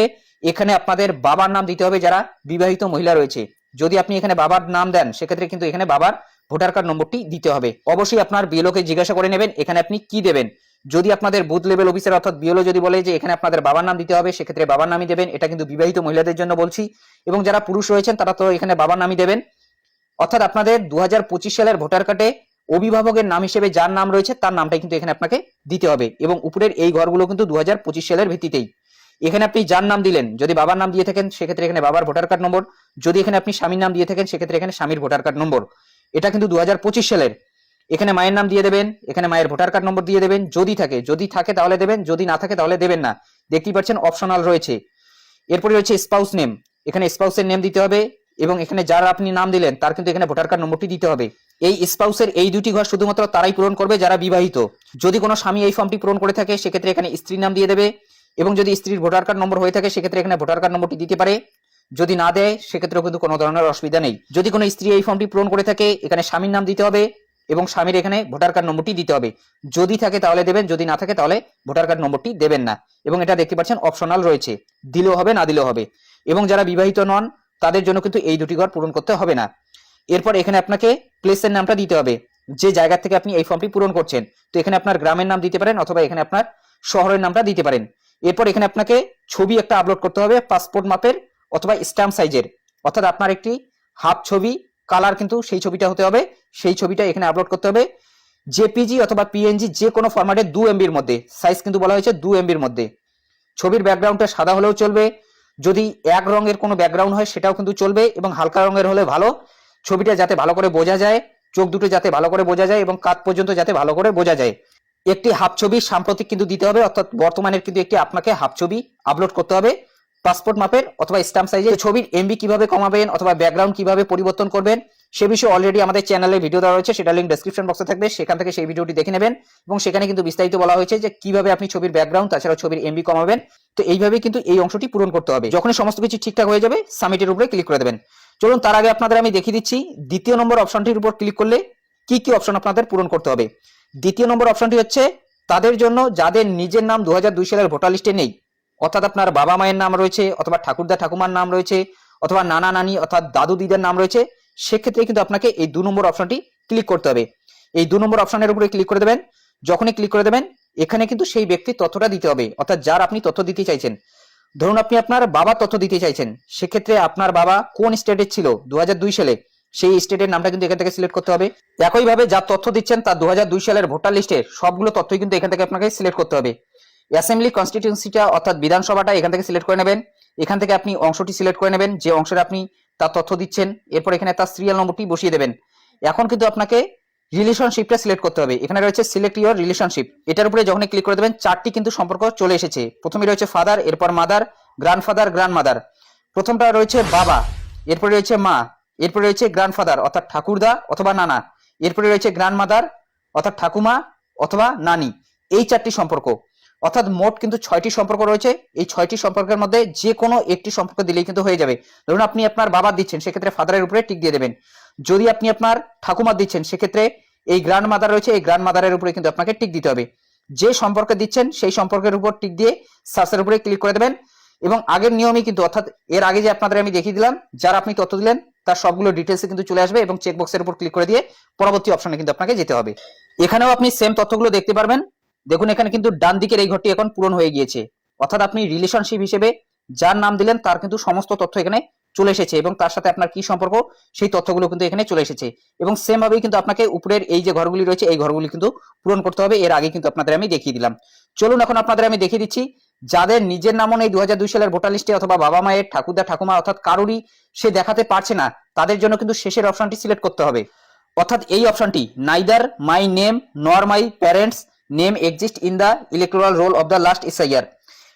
এখানে আপনাদের বাবার নাম দিতে হবে যারা বিবাহিত মহিলা রয়েছে। যদি আপনি এখানে বাবার নাম দেন সেক্ষেত্রে কিন্তু এখানে বাবার ভোটার কার্ড নম্বরটি দিতে হবে। অবশ্যই আপনার বিএলওকে জিজ্ঞাসা করে নেবেন এখানে আপনি কি দেবেন। যদি আপনাদের বুথ লেভেল অফিসার অর্থাৎ বিএলও যদি বলে যে এখানে আপনাদের বাবার নাম দিতে হবে সেক্ষেত্রে বাবার নামই দেবেন, এটা কিন্তু বিবাহিত মহিলাদের জন্য বলছি। এবং যারা পুরুষ রয়েছেন তারা তো এখানে বাবার নামই দেবেন, অর্থাৎ আপনাদের 2025 সালের ভোটার কার্ডে অভিভাবকের নাম হিসেবে যার নাম রয়েছে তার নামটাই কিন্তু এখানে আপনাকে দিতে হবে। এবং উপরের এই ঘরগুলো কিন্তু 2025 সালের ভিত্তিতেই। এখানে আপনি যার নাম দিলেন, যদি বাবার নাম দিয়ে থাকেন সেক্ষেত্রে এখানে বাবার ভোটার কার্ড নম্বর, যদি এখানে আপনি স্বামীর নাম দিয়ে থাকেন সেক্ষেত্রে এখানে স্বামীর ভোটার কার্ড নম্বর। এটা কিন্তু 2025 সালের। এখানে মায়ের নাম দিয়ে দেবেন, এখানে মায়ের ভোটার কার্ড নম্বর দিয়ে দেবেন, যদি থাকে তাহলে দেবেন, যদি না থাকে তাহলে দেবেন না। দেখতেই পাচ্ছেন অপশনাল রয়েছে। এরপরে রয়েছে স্পাউস নেম, এখানে স্পাউসের নেম দিতে হবে এবং এখানে যার আপনি নাম দিলেন তার কিন্তু এখানে ভোটার কার্ড নম্বরটি দিতে হবে। এই স্পাউসের এই দুটি ঘর শুধুমাত্র তারাই পূরণ করবে যারা বিবাহিত। যদি কোনো স্বামী এই ফর্মটি পূরণ করে থাকে সেক্ষেত্রে এখানে স্ত্রীর নাম দিয়ে দেবে, এবং যদি স্ত্রীর ভোটার কার্ড নম্বর হয়ে থাকে সেক্ষেত্রে এখানে ভোটার কার্ড নম্বরটি দিতে পারে, যদি না দেয় সেক্ষেত্রেও কিন্তু কোনো ধরনের অসুবিধা নেই। যদি কোনো স্ত্রী এই ফর্মটি পূরণ করে থাকে এখানে স্বামীর নাম দিতে হবে এবং স্বামীর এখানে ভোটার কার্ড নম্বরটি দিতে হবে, যদি থাকে তাহলে দেবেন, যদি না থাকে তাহলে ভোটার কার্ড নম্বরটি দেবেন না। এবং এটা দেখতে পাচ্ছেন অপশনাল রয়েছে, দিলেও হবে না দিলেও হবে। এবং যারা বিবাহিত নন তাদের জন্য কিন্তু এই দুটি ঘর পূরণ করতে হবে না। এরপর এখানে আপনাকে প্লেসের নামটা দিতে হবে, যে জায়গা থেকে আপনি এই ফর্মটি পূরণ করছেন। তো এখানে আপনার গ্রামের নাম দিতে পারেন অথবা এখানে আপনার শহরের নামটা দিতে পারেন। এরপর এখানে আপনাকে ছবি একটা আপলোড করতে হবে পাসপোর্ট মাপের অথবা স্ট্যাম্প সাইজের, অর্থাৎ আপনার একটি হাফ ছবি, কালার কিন্তু সেই ছবিটা হতে হবে, সেই ছবিটা এখানে আপলোড করতে হবে। জেপিজি অথবা পিএনজি যে কোনো ফরম্যাটে 2 MBর মধ্যে, সাইজ কিন্তু বলা হয়েছে 2 MBর মধ্যে। ছবির ব্যাকগ্রাউন্ডটা সাদা হলেও চলবে, যদি এক রঙের কোনো ব্যাকগ্রাউন্ড হয় সেটাও কিন্তু চলবে, এবং হালকা রঙের হলে ভালো। ছবিটা যাতে ভালো করে বোঝা যায়, চোখ দুটো যাতে ভালো করে বোঝা যায় এবং কাঁধ পর্যন্ত যাতে ভালো করে বোঝা যায়। একটি হাফ ছবি সাম্প্রতিক কিন্তু দিতে হবে, অর্থাৎ বর্তমানের কিন্তু একটি আপনাকে হাফ ছবি আপলোড করতে হবে পাসপোর্ট মাপের অথবা স্ট্যাম্প সাইজের। ছবির এমবি কিভাবে কমাবেন অথবা ব্যাকগ্রাউন্ড কিভাবে পরিবর্তন করবেন সে বিষয়ে অলরেডি আমাদের চ্যানেলে ভিডিও দেওয়া রয়েছে, সেটা লিংক ডেসক্রিপশন বক্সে থাকবে, সেখান থেকে সেই ভিডিওটি দেখে নেবেন। এবং সেখানে কিন্তু বিস্তারিত বলা হয়েছে যে কিভাবে আপনি ছবির ব্যাকগ্রাউন্ড তাছাড়া ছবির এমবি কমাবেন। তো এইভাবে কিন্তু এই অংশটি পূরণ করতে হবে। যখনই সমস্ত কিছু ঠিকঠাক হয়ে যাবে সাবমিটের উপরে ক্লিক করে দেবেন। চলুন তার আগে আপনাদের আমি দেখিয়ে দিচ্ছি দ্বিতীয় নম্বর অপশনটির উপর ক্লিক করলে কি কি অপশন আপনাদের পূরণ করতে হবে। দ্বিতীয় নম্বর অপশনটি হচ্ছে তাদের জন্য যাদের নিজের নাম 2002 সালের ভোটার লিস্টে নেই, অর্থাৎ আপনার বাবা মায়ের নাম রয়েছে অথবা ঠাকুরদা ঠাকুমার নাম রয়েছে অথবা নানা নানি অর্থাৎ দাদু দিদার নাম রয়েছে, সেক্ষেত্রে কিন্তু আপনাকে এই 2 নম্বর অপশনটি ক্লিক করতে হবে। এই 2 নম্বর অপশনের উপরে ক্লিক করে দেবেন। যখনই ক্লিক করে দেবেন এখানে কিন্তু সেই ব্যক্তির তথ্যটা দিতে হবে, অর্থাৎ যার আপনি তথ্য দিতে চাইছেন। ধরুন আপনি আপনার বাবার তথ্য দিতে চাইছেন, সেক্ষেত্রে আপনার বাবা কোন স্টেটে ছিল 2002 সালে, সেই স্টেটের নামটা কিন্তু এখান থেকে সিলেক্ট করতে হবে। একইভাবে যার তথ্য দিচ্ছেন তার 2002 সালের ভোটার লিস্টের সবগুলো তথ্যই কিন্তু এখান থেকে আপনাকে সিলেক্ট করতে হবে। অ্যাসেম্বলি কনস্টিটিউয়েন্সিটা অর্থাৎ বিধানসভাটা এখান থেকে সিলেক্ট করে নেবেন। এখান থেকে আপনি অংশটি সিলেক্ট করে নেবেন যে অংশের আপনি তার তথ্য দিচ্ছেন। এরপর এখানে তার সিরিয়াল নম্বরটি বসিয়ে দেবেন। এখন কিন্তু আপনাকে রিলেশনশিপটা সিলেক্ট করতে হবে। এখানে রয়েছে সিলেক্ট ইউর রিলেশনশিপ, এটার উপরে যখনই ক্লিক করে দেবেন 4টি কিন্তু সম্পর্ক চলে এসেছে। প্রথমে রয়েছে ফাদার, এরপর মাদার, গ্র্যান্ডফাদার, গ্র্যান্ডমাদার। প্রথমটা রয়েছে বাবা, এরপরে রয়েছে মা, এরপরে রয়েছে গ্র্যান্ডফাদার অর্থাৎ ঠাকুরদা অথবা নানা, এরপরে রয়েছে গ্র্যান্ডমাদার অর্থাৎ ঠাকুমা অথবা নানি। এই 4টি সম্পর্ক, অর্থাৎ মোট কিন্তু 6টি সম্পর্ক রয়েছে। এই 6টি সম্পর্কের মধ্যে যে কোনো একটি সম্পর্ক দিলেই কিন্তু হয়ে যাবে। ধরুন আপনি আপনার বাবা দিচ্ছেন, সেক্ষেত্রে ফাদারের উপরে টিক দিয়ে দেবেন। যদি আপনি আপনার ঠাকুমা দিচ্ছেন, সেক্ষেত্রে এই গ্র্যান্ড মাদার রয়েছে, এই গ্র্যান্ড মাদারের উপরে কিন্তু আপনাকে টিক দিতে হবে। যে সম্পর্কে দিচ্ছেন সেই সম্পর্কের উপর টিক দিয়ে সার্চের উপরে ক্লিক করে দেবেন। এবং আগের নিয়মই কিন্তু, অর্থাৎ এর আগে যে আপনাদের আমি দেখিয়ে দিলাম যারা আপনি তথ্য দিলেন তার সবগুলো ডিটেলসে কিন্তু চলে আসবে, এবং চেকবক্সের উপর ক্লিক করে দিয়ে পরবর্তী অপশনে কিন্তু আপনাকে যেতে হবে। এখানেও আপনি সেম তথ্যগুলো দেখতে পারবেন। দেখুন এখানে কিন্তু ডান দিকের এই ঘরটি এখন পূরণ হয়ে গিয়েছে, অর্থাৎ আপনি রিলেশনশিপ হিসেবে যার নাম দিলেন তার কিন্তু সমস্ত তথ্য এখানে চলে এসেছে, এবং তার সাথে আপনার কি সম্পর্ক সেই তথ্যগুলো কিন্তু এখানে চলে এসেছে। এবং সেম ভাবেই কিন্তু আপনাকে উপরের এই যে ঘরগুলি রয়েছে এই ঘরগুলি কিন্তু পূরণ করতে হবে। এর আগে কিন্তু আপনাদের আমি দেখিয়ে দিলাম। চলুন এখন আপনাদের আমি দেখিয়ে দিচ্ছি যাদের নিজের নামও নেই 2002 সালের ভোটার লিস্টে, অথবা বাবা মায়ের, ঠাকুরদা ঠাকুমা অর্থাৎ কারোরই সে দেখাতে পারছে না, তাদের জন্য কিন্তু শেষের অপশনটি সিলেক্ট করতে হবে। অর্থাৎ এই অপশনটি নাইদার মাই নেম নর my parents name exist in the electoral role of the last SIR.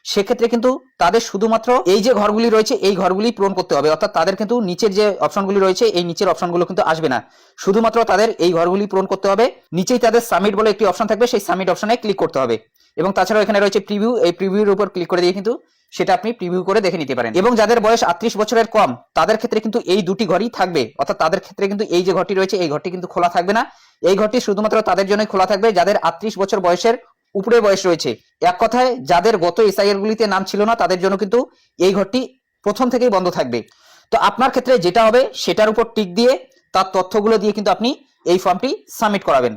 সেক্ষেত্রে কিন্তু তাদের শুধুমাত্র এই যে ঘরগুলি রয়েছে এই ঘরগুলি পূরণ করতে হবে, অর্থাৎ তাদের কিন্তু নিচের যে অপশনগুলি রয়েছে এই নিচের অপশনগুলো কিন্তু আসবে না, শুধুমাত্র তাদের এই ঘরগুলি পূরণ করতে হবে। নিচেই তাদের সাবমিট বলে একটি অপশন থাকবে, সেই সাবমিট অপশনে ক্লিক করতে হবে। এবং তাছাড়াও এখানে রয়েছে প্রিভিউ, এই প্রিভিউর উপর ক্লিক করে দিয়ে কিন্তু সেটা আপনি প্রিভিউ করে দেখে নিতে পারেন। এবং যাদের বয়স 38 বছরের কম তাদের ক্ষেত্রে কিন্তু এই দুটি ঘরই থাকবে, অর্থাৎ তাদের ক্ষেত্রে কিন্তু এই যে ঘরটি রয়েছে এই ঘরটি কিন্তু খোলা থাকবে না। এই ঘরটি শুধুমাত্র তাদের জন্যই খোলা থাকবে যাদের 38 বছর বয়সের উপরে বয়স রয়েছে। এক কথায় যাদের গত এসআইআর গুলিতে নাম ছিল না তাদের জন্য কিন্তু এই ঘরটি প্রথম থেকেই বন্ধ থাকবে। তো আপনার ক্ষেত্রে যেটা হবে সেটার উপর টিক দিয়ে তার তথ্যগুলো দিয়ে কিন্তু আপনি এই ফর্মটি সাবমিট করাবেন।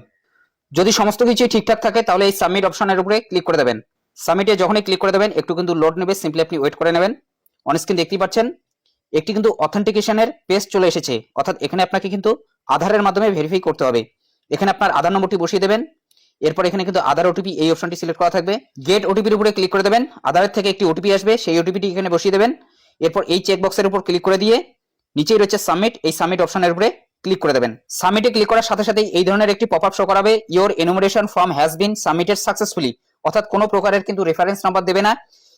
যদি সমস্ত কিছু ঠিকঠাক থাকে তাহলে এই সাবমিট অপশনের উপরে ক্লিক করে দেবেন। সাবমিটে যখনই ক্লিক করে দেবেন একটু কিন্তু লোড নেবে, সিম্পলি আপনি ওয়েট করে নেবেন। অন স্ক্রিন দেখতেই পাচ্ছেন একটি কিন্তু অথেন্টিকেশনের পেজ চলে এসেছে, অর্থাৎ এখানে আপনাকে কিন্তু আধারের মাধ্যমে ভেরিফাই করতে হবে। এখানে আপনার আধার নম্বরটি বসিয়ে দেবেন। এরপর এখানে কিন্তু আধার ওটিপি এই অপশনটি সিলেক্ট করা থাকবে। গেট ওটিপির উপরে ক্লিক করে দেবেন। আধারের থেকে একটি ওটিপি আসবে, সেই ওটিপিটি এখানে বসিয়ে দেবেন। এরপর এই চেকবক্সের উপর ক্লিক করে দিয়ে নিচেই রয়েছে সাবমিট, এই সাবমিট অপশনের উপরে ক্লিক করে দেবেন। সাবমিটে ক্লিক করার সাথে সাথে এই ধরনের একটি পপআপ শো করাবে, your enumeration form has been submitted successfully, অর্থাৎ কোনো প্রকারের কিন্তু রেফারেন্স নাম্বার দেবে না।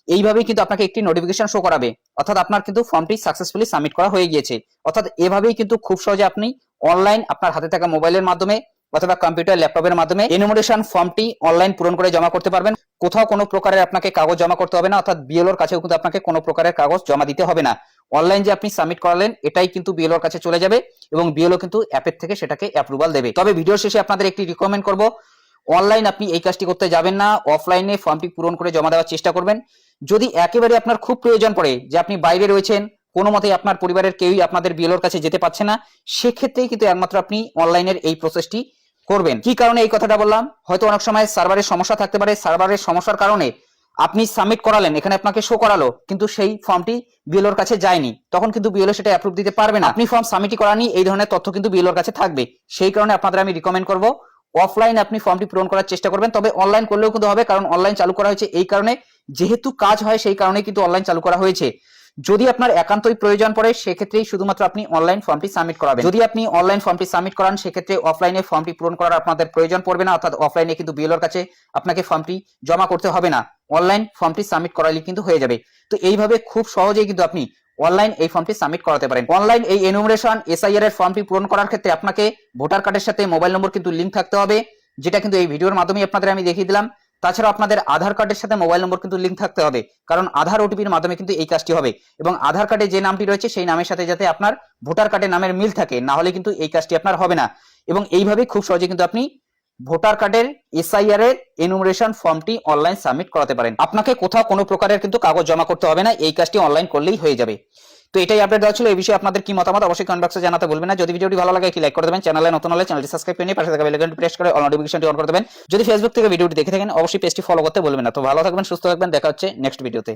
এইভাবেই কিন্তু আপনাকে একটি নোটিফিকেশন শো করাবে, অর্থাৎ আপনার কিন্তু ফর্মটি সাকসেসফুলি সাবমিট করা হয়ে গিয়েছে। অর্থাৎ এভাবেই কিন্তু খুব সহজে আপনি অনলাইন আপনার হাতে থাকা মোবাইলের মাধ্যমে অথবা কম্পিউটার ল্যাপটপের মাধ্যমে এনুমারেশন ফর্মটি অনলাইন পূরণ করে জমা করতে পারবেন। কোথাও কোনো প্রকারের আপনাকে কাগজ জমা করতে হবে না, অর্থাৎ বিএলওর কাছেও কিন্তু আপনাকে কোনো প্রকারের কাগজ জমা দিতে হবে না। অনলাইন যে আপনি সাবমিট করালেন এটাই কিন্তু বিএলওর কাছে চলে যাবে এবং বিএলও কিন্তু অ্যাপের থেকে সেটাকে অ্যাপ্রুভাল দেবে। তবে ভিডিওর শেষে আপনাদের একটি রিকমেন্ড করব, অনলাইন আপনি এই কাজটি করতে যাবেন না, অফলাইনে ফর্মটি পূরণ করে জমা দেওয়ার চেষ্টা করবেন। যদি একেবারে আপনার খুব প্রয়োজন পড়ে যে আপনি বাইরে রয়েছেন, কোনো মতেই আপনার পরিবারের কেউই আপনাদের বিএলওর কাছে যেতে পারছে না, সেক্ষেত্রেই কিন্তু একমাত্র আপনি অনলাইনের এই প্রসেসটি করবেন। কি কারণে এই কথাটা বললাম, হয়তো অনেক সময় সার্ভারের সমস্যা থাকতে পারে, সার্ভারের সমস্যার কারণে আপনি সাবমিট করালেন, এখানে আপনাকে শো করালো, কিন্তু সেই ফর্মটি বিএলওর কাছে যায়নি, তখন কিন্তু বিএলও সেটা অ্যাপ্রুভ দিতে পারবে না। আপনি ফর্ম সাবমিটই করানি, এই ধরনের তথ্য কিন্তু বিএলওর কাছে থাকবে। সেই কারণে আপনাদের আমি রিকমেন্ড করব অফলাইন আপনি ফর্মটি পূরণ করার চেষ্টা করবেন। তবে অনলাইন করলেও কিন্তু হবে, কারণ অনলাইন চালু করা হয়েছে এই কারণে, যেহেতু কাজ হয় সেই কারণে কিন্তু অনলাইন চালু করা হয়েছে। যদি আপনার একান্তই প্রয়োজন পড়ে সেক্ষেত্রেই শুধুমাত্র আপনি অনলাইন ফর্মটি সাবমিট করাবেন। যদি আপনি অনলাইন ফর্মটি সাবমিট করান সেক্ষেত্রে অফলাইনে ফর্মটি পূরণ করার আপনাদের প্রয়োজন পড়বে না, অর্থাৎ অফলাইনে কিন্তু বিএলওর কাছে আপনাকে ফর্মটি জমা করতে হবে না, অনলাইন ফর্মটি সাবমিট করালে কিন্তু হয়ে যাবে। তো এইভাবে খুব সহজেই কিন্তু আপনি অনলাইন এই ফর্মটি সাবমিট করাতে পারেন। অনলাইন এই এনুমারেশন এসআইআর এর ফর্মটি পূরণ করার ক্ষেত্রে আপনাকে ভোটার কার্ডের সাথে মোবাইল নম্বর কিন্তু লিংক থাকতে হবে, যেটা কিন্তু এই ভিডিওর মাধ্যমে আপনাদের আমি দেখিয়ে দিলাম। তাছাড়া আপনাদের আধার কার্ডের সাথে মোবাইল নম্বর কিন্তু লিংক থাকতে হবে, কারণ আধার ওটিপির মাধ্যমে কিন্তু এই কাজটি হবে। এবং আধার কার্ডে যে নামটি রয়েছে সেই নামের সাথে যাতে আপনার ভোটার কার্ডের নামের মিল থাকে, না হলে কিন্তু এই কাজটি আপনার হবে না। এবং এইভাবে খুব সহজে কিন্তু আপনি ভোটার কার্ডের এসআইআর এর এনুমারেশন ফর্মটি অনলাইন সাবমিট করাতে পারেন। আপনাকে কোথাও কোনো প্রকারের কিন্তু কাগজ জমা করতে হবে না, এই কাজটি অনলাইন করলেই হয়ে যাবে। তো এটাই আপডেট দেওয়া ছিল। এই বিষয়ে আপনাদের কি মতামত অবশ্যই কমেন্ট বক্সে জানাতে ভুলবেন না। যদি ভিডিওটি ভালো লাগে একটি লাইক করে দেবেন, চ্যানেলে নতুন হলে চ্যানেলটি সাবস্ক্রাইব করে নিয়ে পাশে থাকা বেল আইকনটি প্রেস করে অল নোটিফিকেশনটি অন করে দেবেন। যদি ফেসবুক থেকে ভিডিওটি দেখে থাকেন অবশ্যই পেজটি ফলো করতে ভুলবেন না। তো ভালো থাকবেন, সুস্থ থাকবেন, দেখা হচ্ছে নেক্সট ভিডিওতে।